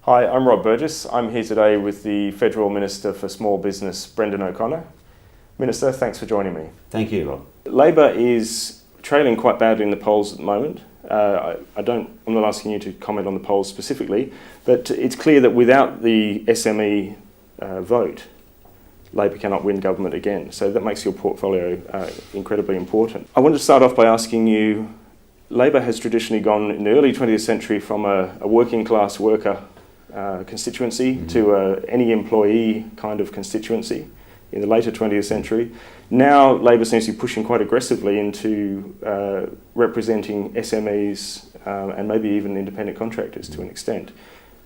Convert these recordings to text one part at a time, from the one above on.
Hi, I'm Rob Burgess. I'm here today with the Federal Minister for Small Business, Brendan O'Connor. Minister, thanks for joining me. Thank you, Rob. Labor is trailing quite badly in the polls at the moment. I'm not asking you to comment on the polls specifically, but it's clear that without the SME vote, Labor cannot win government again. So that makes your portfolio incredibly important. I want to start off by asking you, Labor has traditionally gone in the early 20th century from a working class worker constituency to any employee kind of constituency in the later 20th century. Now Labor seems to be pushing quite aggressively into representing SMEs and maybe even independent contractors to an extent.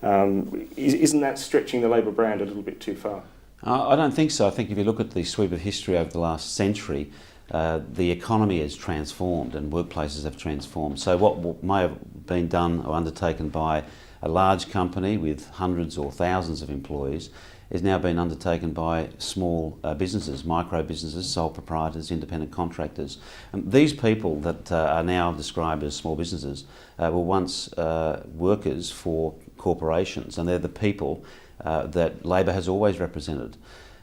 Isn't that stretching the Labor brand a little bit too far? I don't think so. I think if you look at the sweep of history over the last century, the economy has transformed and workplaces have transformed. So what may have been done or undertaken by a large company with hundreds or thousands of employees is now being undertaken by small businesses, micro businesses, sole proprietors, independent contractors. And these people that are now described as small businesses were once workers for corporations, and they're the people that Labor has always represented.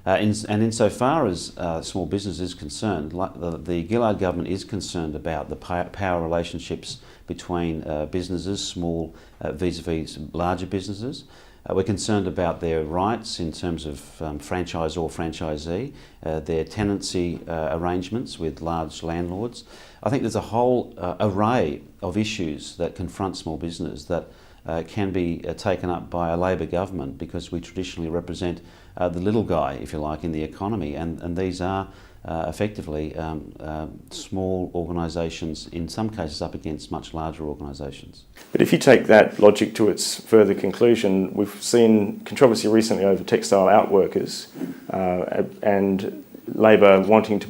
And insofar as small business is concerned, the Gillard government is concerned about the power relationships between businesses, small vis-a-vis larger businesses. We're concerned about their rights in terms of franchisor or franchisee, their tenancy arrangements with large landlords. I think there's a whole array of issues that confront small business that can be taken up by a Labor government, because we traditionally represent the little guy, if you like, in the economy, and these are effectively small organisations, in some cases up against much larger organisations. But if you take that logic to its further conclusion, we've seen controversy recently over textile outworkers and Labor wanting to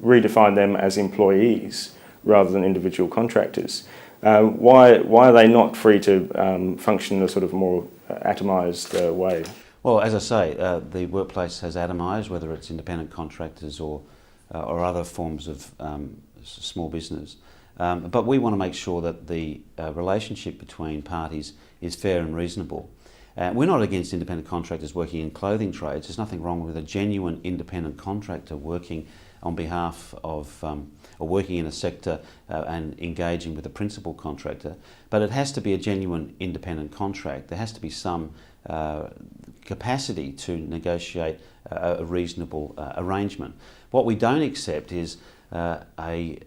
redefine them as employees rather than individual contractors. Why are they not free to function in a sort of more atomised way? Well, as I say, the workplace has atomised, whether it's independent contractors or other forms of small business. But we want to make sure that the relationship between parties is fair and reasonable. We're not against independent contractors working in clothing trades. There's nothing wrong with a genuine independent contractor working on behalf of or working in a sector and engaging with a principal contractor. But it has to be a genuine independent contract. There has to be some capacity to negotiate a reasonable arrangement. What we don't accept is a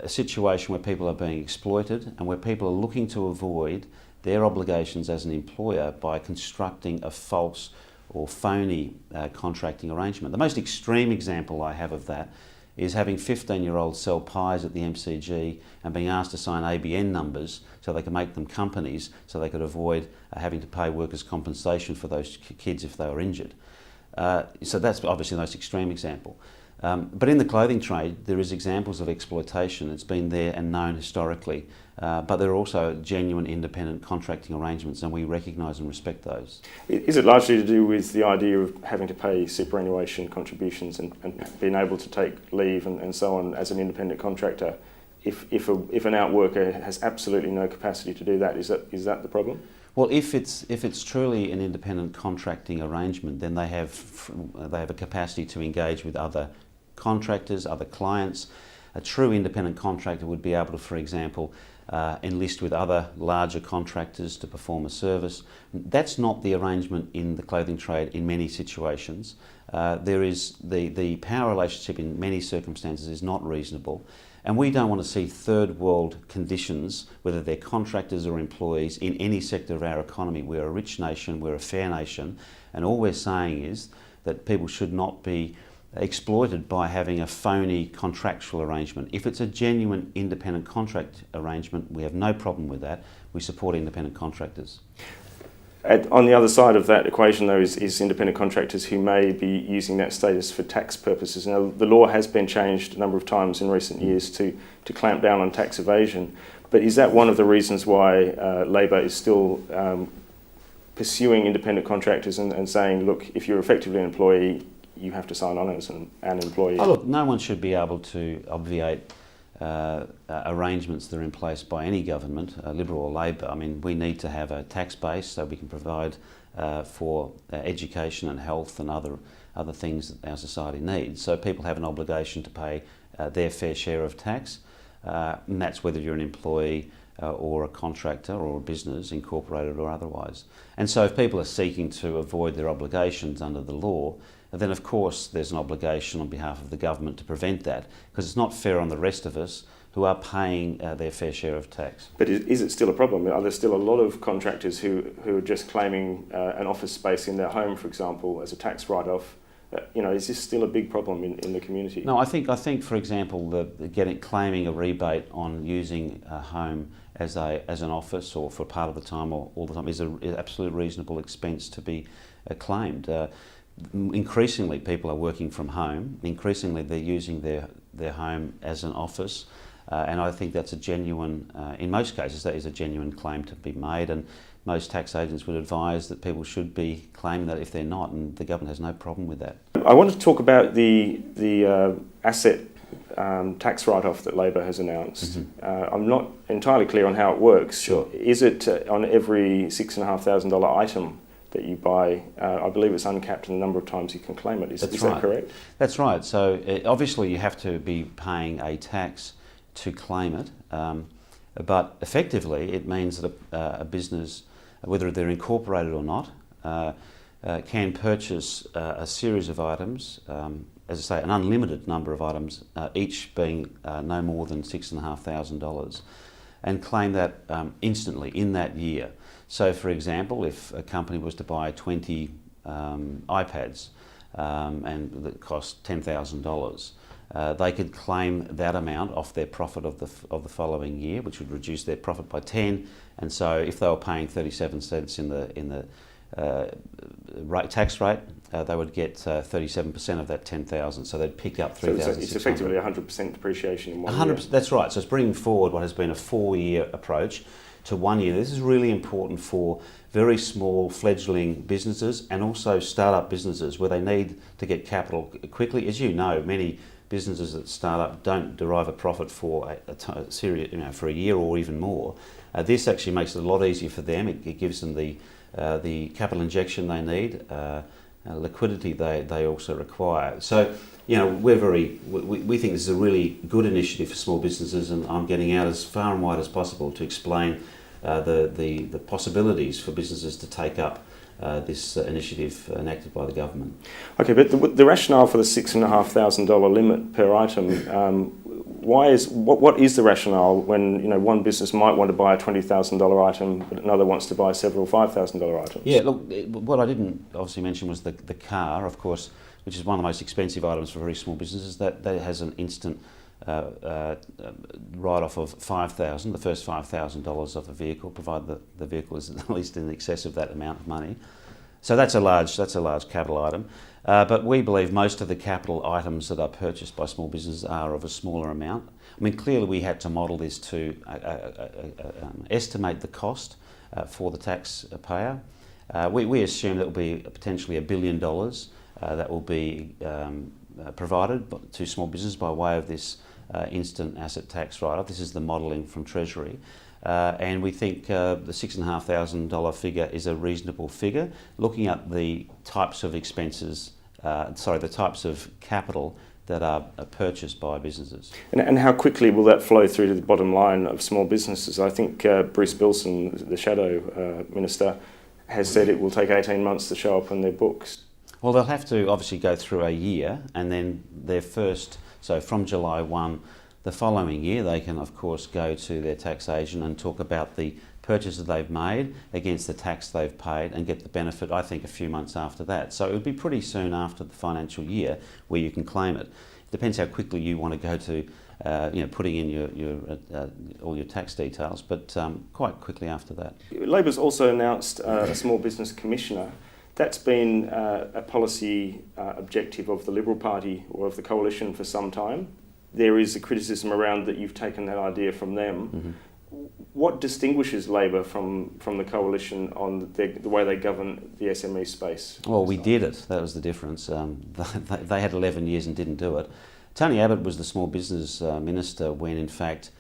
situation where people are being exploited and where people are looking to avoid their obligations as an employer by constructing a false or phony contracting arrangement. The most extreme example I have of that is having 15-year-olds sell pies at the MCG and being asked to sign ABN numbers so they could make them companies, so they could avoid having to pay workers' compensation for those kids if they were injured. So that's obviously the most extreme example. But in the clothing trade, there is examples of exploitation. It's been there and known historically. But there are also genuine independent contracting arrangements, and we recognise and respect those. Is it largely to do with the idea of having to pay superannuation contributions and being able to take leave and so on as an independent contractor? If an outworker has absolutely no capacity to do that, is that the problem? Well, if it's truly an independent contracting arrangement, then they have a capacity to engage with other contractors, other clients. A true independent contractor would be able to, for example, enlist with other larger contractors to perform a service. That's not the arrangement in the clothing trade in many situations. There is the power relationship in many circumstances is not reasonable, and we don't want to see third world conditions, whether they're contractors or employees, in any sector of our economy. We're a rich nation, we're a fair nation, and all we're saying is that people should not be exploited by having a phony contractual arrangement. If it's a genuine independent contract arrangement, we have no problem with that. We support independent contractors. On the other side of that equation, though, is independent contractors who may be using that status for tax purposes. Now, the law has been changed a number of times in recent years to clamp down on tax evasion, but is that one of the reasons why Labor is still pursuing independent contractors and saying, look, if you're effectively an employee, you have to sign on as an employee? Oh, look, no one should be able to obviate arrangements that are in place by any government, Liberal or Labor. I mean, we need to have a tax base so we can provide for education and health and other things that our society needs. So people have an obligation to pay their fair share of tax, and that's whether you're an employee or a contractor or a business, incorporated or otherwise. And so if people are seeking to avoid their obligations under the law, then of course there's an obligation on behalf of the government to prevent that, because it's not fair on the rest of us who are paying their fair share of tax. But is it still a problem? Are there still a lot of contractors who are just claiming an office space in their home, for example, as a tax write-off? Is this still a big problem in the community? No, I think, for example, claiming a rebate on using a home as an office or for part of the time or all the time is an absolute reasonable expense to be claimed. Increasingly, people are working from home. Increasingly, they're using their home as an office, and I think that's a genuine. In most cases, that is a genuine claim to be made, and most tax agents would advise that people should be claiming that if they're not, and the government has no problem with that. I want to talk about the asset tax write-off that Labor has announced. Mm-hmm. I'm not entirely clear on how it works. Sure. Is it on every $6,500 item that you buy? I believe it's uncapped in the number of times you can claim it. Is that correct? That's right. So obviously you have to be paying a tax to claim it, but effectively it means that a business, whether they're incorporated or not, can purchase a series of items, as I say, an unlimited number of items, each being no more than $6,500, and claim that instantly in that year. So, for example, if a company was to buy 20 iPads and that cost $10,000, they could claim that amount off their profit of the following year, which would reduce their profit by 10. And so, if they were paying 37 cents in the tax rate, they would get 37% of that 10,000. So they'd pick up 3,600. So it's effectively 100% depreciation in 1 year. 100%. That's right. So it's bringing forward what has been a 4-year approach to 1 year. This is really important for very small fledgling businesses and also start-up businesses where they need to get capital quickly. As you know, many businesses that start up don't derive a profit for for a year or even more. This actually makes it a lot easier for them. It gives them the capital injection they need, liquidity they also require. So, we think this is a really good initiative for small businesses, and I'm getting out as far and wide as possible to explain the possibilities for businesses to take up this initiative enacted by the government. Okay, but the rationale for the $6,500 limit per item, what is the rationale when one business might want to buy a $20,000 item, but another wants to buy several $5,000 items? Yeah, look, what I didn't obviously mention was the car, of course, which is one of the most expensive items for very small businesses. That has an instant write-off of $5,000, the first $5,000 of the vehicle, provided the vehicle is at least in excess of that amount of money. So that's a large capital item. But we believe most of the capital items that are purchased by small businesses are of a smaller amount. I mean, clearly we had to model this to estimate the cost for the taxpayer. We assume that will be potentially $1 billion that will be provided to small business by way of this instant asset tax write-off. This is the modelling from Treasury. And we think the $6,500 figure is a reasonable figure, looking at the types of expenses, the types of capital that are purchased by businesses. And how quickly will that flow through to the bottom line of small businesses? I think Bruce Bilson, the Shadow Minister, has said it will take 18 months to show up on their books. Well, they'll have to obviously go through a year, and then so from July 1, the following year, they can, of course, go to their tax agent and talk about the purchases they've made against the tax they've paid and get the benefit, I think, a few months after that. So it would be pretty soon after the financial year where you can claim it. It depends how quickly you want to go to putting in all your tax details, but quite quickly after that. Labor's also announced a small business commissioner. That's been a policy objective of the Liberal Party or of the coalition for some time. There is a criticism around that you've taken that idea from them. Mm-hmm. What distinguishes Labor from the coalition on the way they govern the SME space? Well, we did it. That was the difference. They had 11 years and didn't do it. Tony Abbott was the small business minister when, in fact,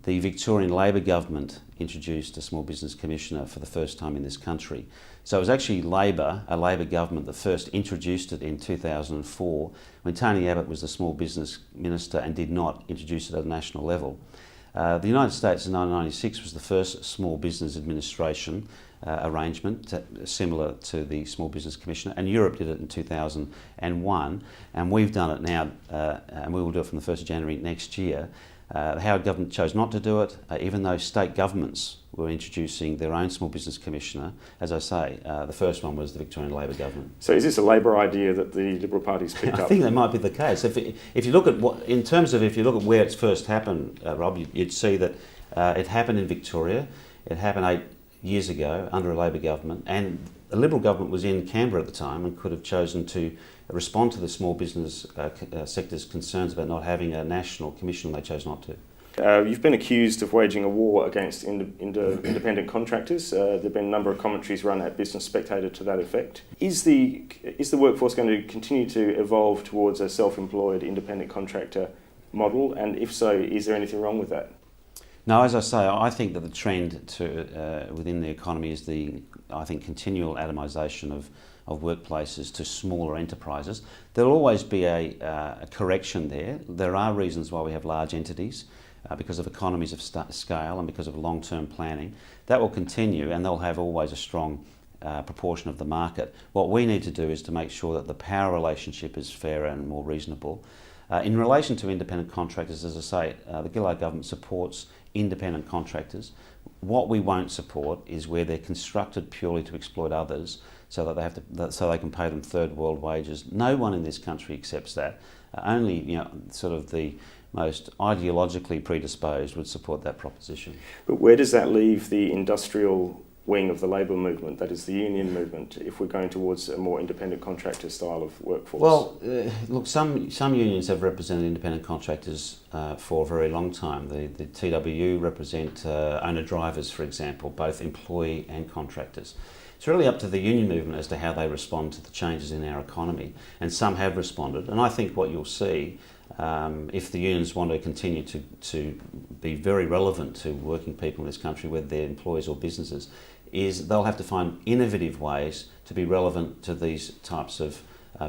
the Victorian Labor government introduced a small business commissioner for the first time in this country. So it was actually Labor, a Labor government, that first introduced it in 2004 when Tony Abbott was the small business minister and did not introduce it at a national level. The United States in 1996 was the first small business administration arrangement similar to the Small Business Commissioner, and Europe did it in 2001, and we've done it now, and we will do it from the 1st of January next year. The Howard government chose not to do it, even though state governments were introducing their own Small Business Commissioner. As I say, the first one was the Victorian Labor government. So is this a Labor idea that the Liberal Party's picked up? I think that might be the case. If you look at if you look at where it's first happened, Rob, you'd see that it happened in Victoria. It happened 8 years ago under a Labor government, and the Liberal government was in Canberra at the time and could have chosen to respond to the small business sector's concerns about not having a national commission. They chose not to. You've been accused of waging a war against independent contractors. There have been a number of commentaries run at Business Spectator to that effect. Is the workforce going to continue to evolve towards a self-employed independent contractor model? And if so, is there anything wrong with that? No, as I say, I think that the trend within the economy is continual atomisation of workplaces to smaller enterprises. There'll always be a correction there. There are reasons why we have large entities, because of economies of scale and because of long-term planning. That will continue, and they'll have always a strong proportion of the market. What we need to do is to make sure that the power relationship is fairer and more reasonable. In relation to independent contractors, as I say, the Gillard government supports independent contractors. What we won't support is where they're constructed purely to exploit others, so that so they can pay them third world wages. No one in this country accepts that. Only sort of the most ideologically predisposed would support that proposition. But where does that leave the industrial wing of the labour movement, that is the union movement, if we're going towards a more independent contractor style of workforce? Well, look, some unions have represented independent contractors for a very long time. The TWU represent owner-drivers, for example, both employee and contractors. It's really up to the union movement as to how they respond to the changes in our economy, and some have responded. And I think what you'll see, if the unions want to continue to be very relevant to working people in this country, whether they're employees or businesses, is they'll have to find innovative ways to be relevant to these types of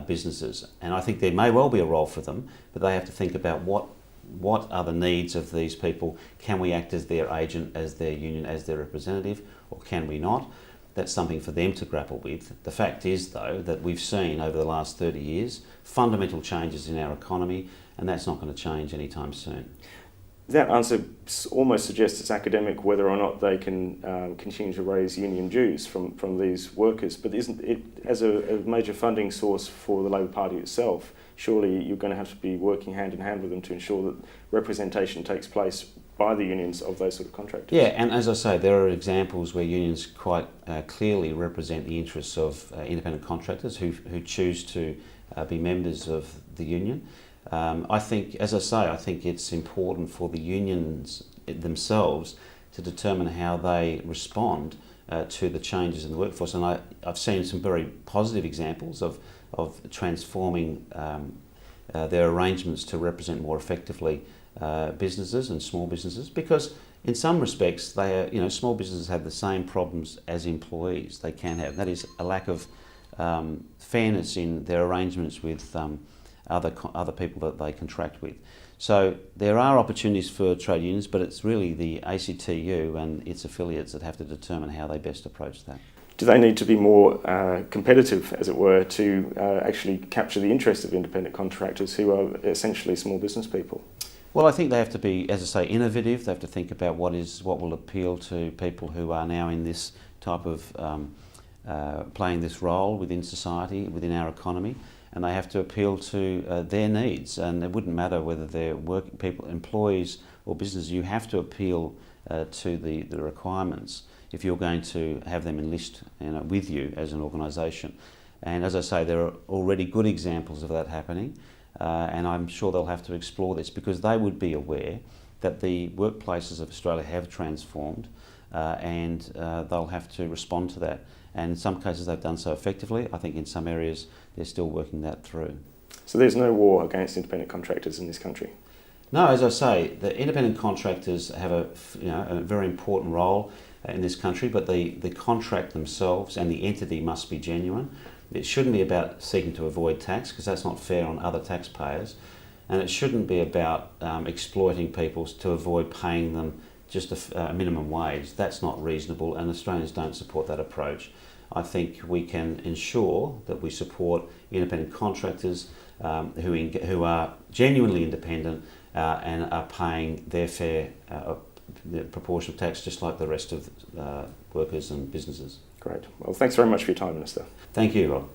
businesses. And I think there may well be a role for them, but they have to think about what are the needs of these people. Can we act as their agent, as their union, as their representative, or can we not? That's something for them to grapple with. The fact is, though, that we've seen over the last 30 years fundamental changes in our economy, and that's not going to change anytime soon. That answer almost suggests it's academic whether or not they can continue to raise union dues from these workers. But isn't it, as a major funding source for the Labor Party itself, surely you're going to have to be working hand in hand with them to ensure that representation takes place by the unions of those sort of contractors? Yeah, and as I say, there are examples where unions quite clearly represent the interests of independent contractors who choose to be members of the union. I think it's important for the unions themselves to determine how they respond to the changes in the workforce. And I've seen some very positive examples of transforming their arrangements to represent more effectively businesses and small businesses, because in some respects small businesses have the same problems as employees they can have. That is a lack of fairness in their arrangements with other people that they contract with. So there are opportunities for trade unions, but it's really the ACTU and its affiliates that have to determine how they best approach that. Do they need to be more competitive, as it were, to actually capture the interest of independent contractors who are essentially small business people? Well, I think they have to be, as I say, innovative. They have to think about what will appeal to people who are now in this type of playing this role within society, within our economy, and they have to appeal to their needs. And it wouldn't matter whether they're employees or businesses. You have to appeal to the requirements if you're going to have them enlist with you as an organisation. And as I say, there are already good examples of that happening. And I'm sure they'll have to explore this, because they would be aware that the workplaces of Australia have transformed, and they'll have to respond to that. And in some cases they've done so effectively. I think in some areas they're still working that through. So there's no war against independent contractors in this country? No, as I say, the independent contractors have a very important role in this country, but the contract themselves and the entity must be genuine. It shouldn't be about seeking to avoid tax, because that's not fair on other taxpayers, and it shouldn't be about exploiting people to avoid paying them just a minimum wage. That's not reasonable, and Australians don't support that approach. I think we can ensure that we support independent contractors who are genuinely independent and are paying their fair proportion of tax, just like the rest of workers and businesses. Great. Well, thanks very much for your time, Minister. Thank you, Rob.